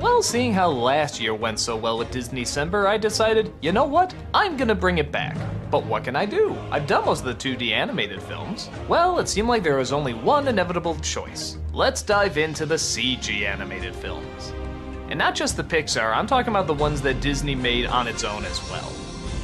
Well, seeing how last year went so well with Disneycember, I decided, you know what? I'm gonna bring it back. But what can I do? I've done most of the 2D animated films. Well, it seemed like there was only one inevitable choice. Let's dive into the CG animated films. And not just the Pixar, I'm talking about the ones that Disney made on its own as well.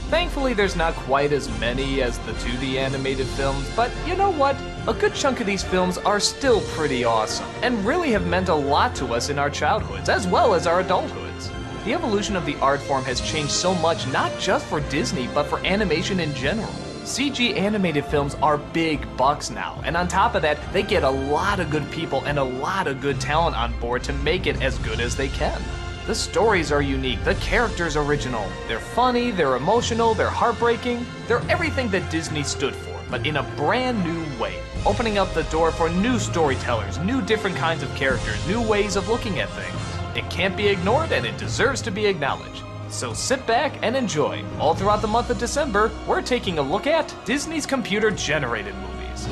Thankfully, there's not quite as many as the 2D animated films, but you know what? A good chunk of these films are still pretty awesome, and really have meant a lot to us in our childhoods, as well as our adulthoods. The evolution of the art form has changed so much, not just for Disney, but for animation in general. CG animated films are big bucks now, and on top of that, they get a lot of good people and a lot of good talent on board to make it as good as they can. The stories are unique, the characters original. They're funny, they're emotional, they're heartbreaking. They're everything that Disney stood for, but in a brand new way, opening up the door for new storytellers, new different kinds of characters, new ways of looking at things. It can't be ignored and it deserves to be acknowledged. So sit back and enjoy. All throughout the month of December, we're taking a look at Disney's computer-generated movies.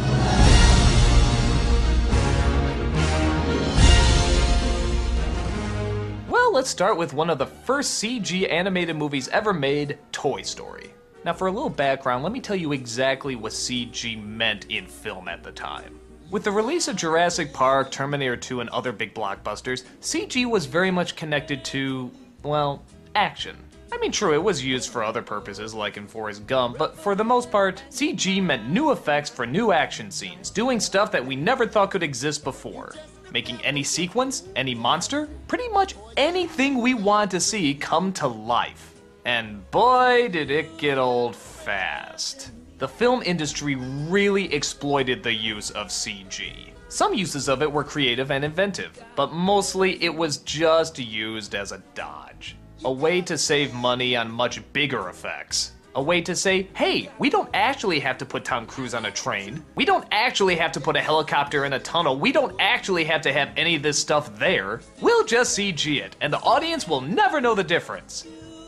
Well, let's start with one of the first CG animated movies ever made, Toy Story. Now for a little background, let me tell you exactly what CG meant in film at the time. With the release of Jurassic Park, Terminator 2, and other big blockbusters, CG was very much connected to, well, action. I mean, true, it was used for other purposes, like in Forrest Gump, but for the most part, CG meant new effects for new action scenes, doing stuff that we never thought could exist before. Making any sequence, any monster, pretty much anything we want to see come to life. And boy, did it get old fast. The film industry really exploited the use of CG. Some uses of it were creative and inventive, but mostly it was just used as a dodge. A way to save money on much bigger effects. A way to say, hey, we don't actually have to put Tom Cruise on a train. We don't actually have to put a helicopter in a tunnel. We don't actually have to have any of this stuff there. We'll just CG it, and the audience will never know the difference.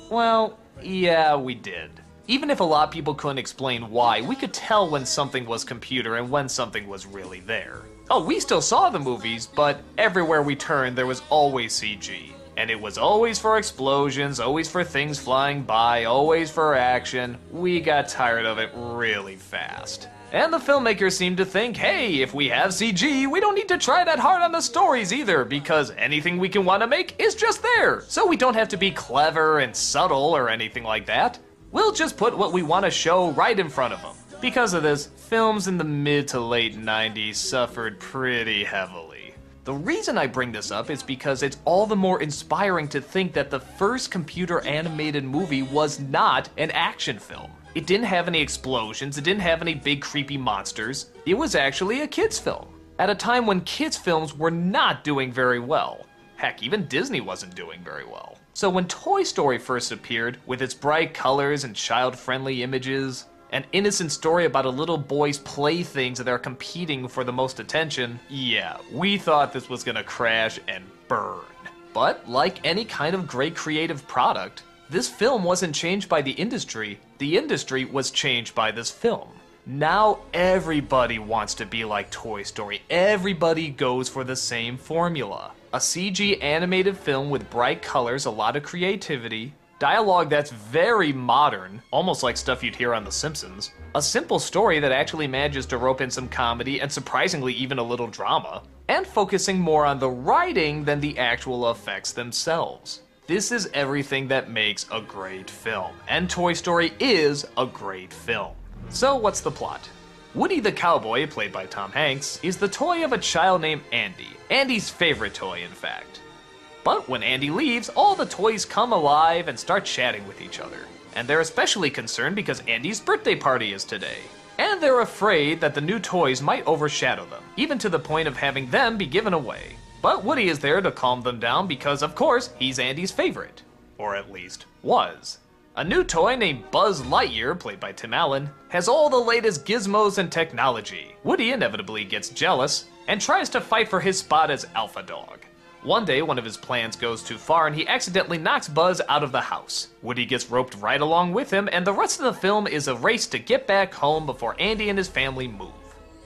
Well, yeah, we did. Even if a lot of people couldn't explain why, we could tell when something was computer and when something was really there. Oh, we still saw the movies, but everywhere we turned there was always CG. And it was always for explosions, always for things flying by, always for action. We got tired of it really fast. And the filmmakers seemed to think, hey, if we have CG, we don't need to try that hard on the stories either, because anything we can want to make is just there. So we don't have to be clever and subtle or anything like that. We'll just put what we want to show right in front of them. Because of this, films in the mid to late 90s suffered pretty heavily. The reason I bring this up is because it's all the more inspiring to think that the first computer animated movie was not an action film. It didn't have any explosions, it didn't have any big creepy monsters. It was actually a kids film. At a time when kids films were not doing very well. Heck, even Disney wasn't doing very well. So when Toy Story first appeared, with its bright colors and child-friendly images, an innocent story about a little boy's playthings that are competing for the most attention, yeah, we thought this was gonna crash and burn. But like any kind of great creative product, this film wasn't changed by the industry was changed by this film. Now everybody wants to be like Toy Story, everybody goes for the same formula. A CG animated film with bright colors, a lot of creativity, dialogue that's very modern, almost like stuff you'd hear on The Simpsons. A simple story that actually manages to rope in some comedy and surprisingly even a little drama. And focusing more on the writing than the actual effects themselves. This is everything that makes a great film. And Toy Story is a great film. So what's the plot? Woody the cowboy, played by Tom Hanks, is the toy of a child named Andy. Andy's favorite toy, in fact. But when Andy leaves, all the toys come alive and start chatting with each other. And they're especially concerned because Andy's birthday party is today. And they're afraid that the new toys might overshadow them, even to the point of having them be given away. But Woody is there to calm them down because, of course, he's Andy's favorite. Or at least, was. A new toy named Buzz Lightyear, played by Tim Allen, has all the latest gizmos and technology. Woody inevitably gets jealous and tries to fight for his spot as Alpha Dog. One day, one of his plans goes too far and he accidentally knocks Buzz out of the house. Woody gets roped right along with him, and the rest of the film is a race to get back home before Andy and his family move.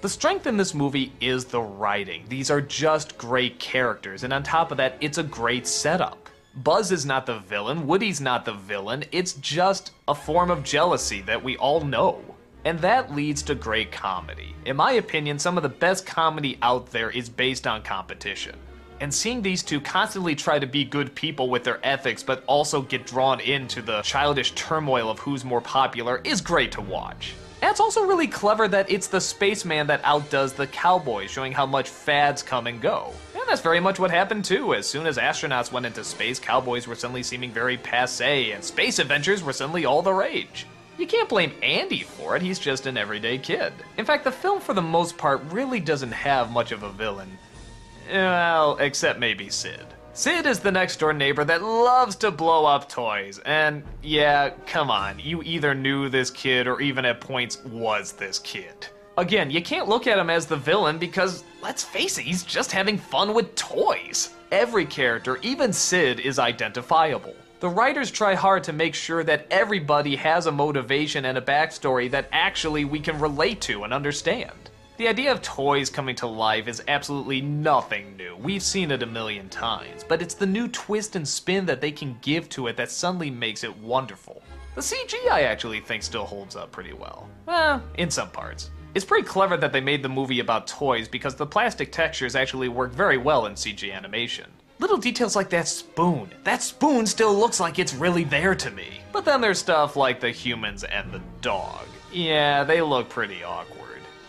The strength in this movie is the writing. These are just great characters, and on top of that, it's a great setup. Buzz is not the villain, Woody's not the villain, it's just a form of jealousy that we all know. And that leads to great comedy. In my opinion, some of the best comedy out there is based on competition. And seeing these two constantly try to be good people with their ethics, but also get drawn into the childish turmoil of who's more popular is great to watch. And it's also really clever that it's the spaceman that outdoes the cowboy, showing how much fads come and go. And that's very much what happened too. As soon as astronauts went into space, cowboys were suddenly seeming very passé, and space adventures were suddenly all the rage. You can't blame Andy for it, he's just an everyday kid. In fact, the film for the most part really doesn't have much of a villain. Well, except maybe Sid. Sid is the next door neighbor that loves to blow up toys, and yeah, come on, you either knew this kid or even at points was this kid. Again, you can't look at him as the villain because, let's face it, he's just having fun with toys. Every character, even Sid, is identifiable. The writers try hard to make sure that everybody has a motivation and a backstory that actually we can relate to and understand. The idea of toys coming to life is absolutely nothing new. We've seen it a million times, but it's the new twist and spin that they can give to it that suddenly makes it wonderful. The CGI I actually think still holds up pretty well. In some parts. It's pretty clever that they made the movie about toys because the plastic textures actually work very well in CG animation. Little details like that spoon. That spoon still looks like it's really there to me. But then there's stuff like the humans and the dog. Yeah, they look pretty awkward.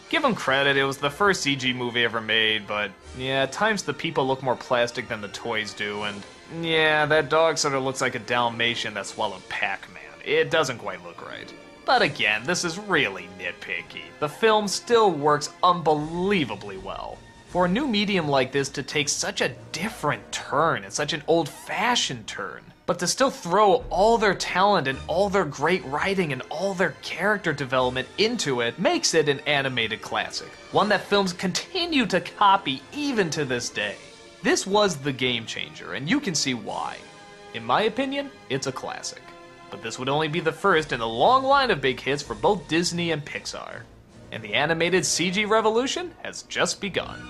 Give them credit, it was the first CG movie ever made, but yeah, at times the people look more plastic than the toys do, and yeah, that dog sort of looks like a Dalmatian that swallowed Pac-Man. It doesn't quite look right. But again, this is really nitpicky. The film still works unbelievably well. For a new medium like this to take such a different turn, and such an old-fashioned turn, but to still throw all their talent and all their great writing and all their character development into it makes it an animated classic. One that films continue to copy even to this day. This was the game changer, and you can see why. In my opinion, it's a classic. But this would only be the first in a long line of big hits for both Disney and Pixar. And the animated CG revolution has just begun.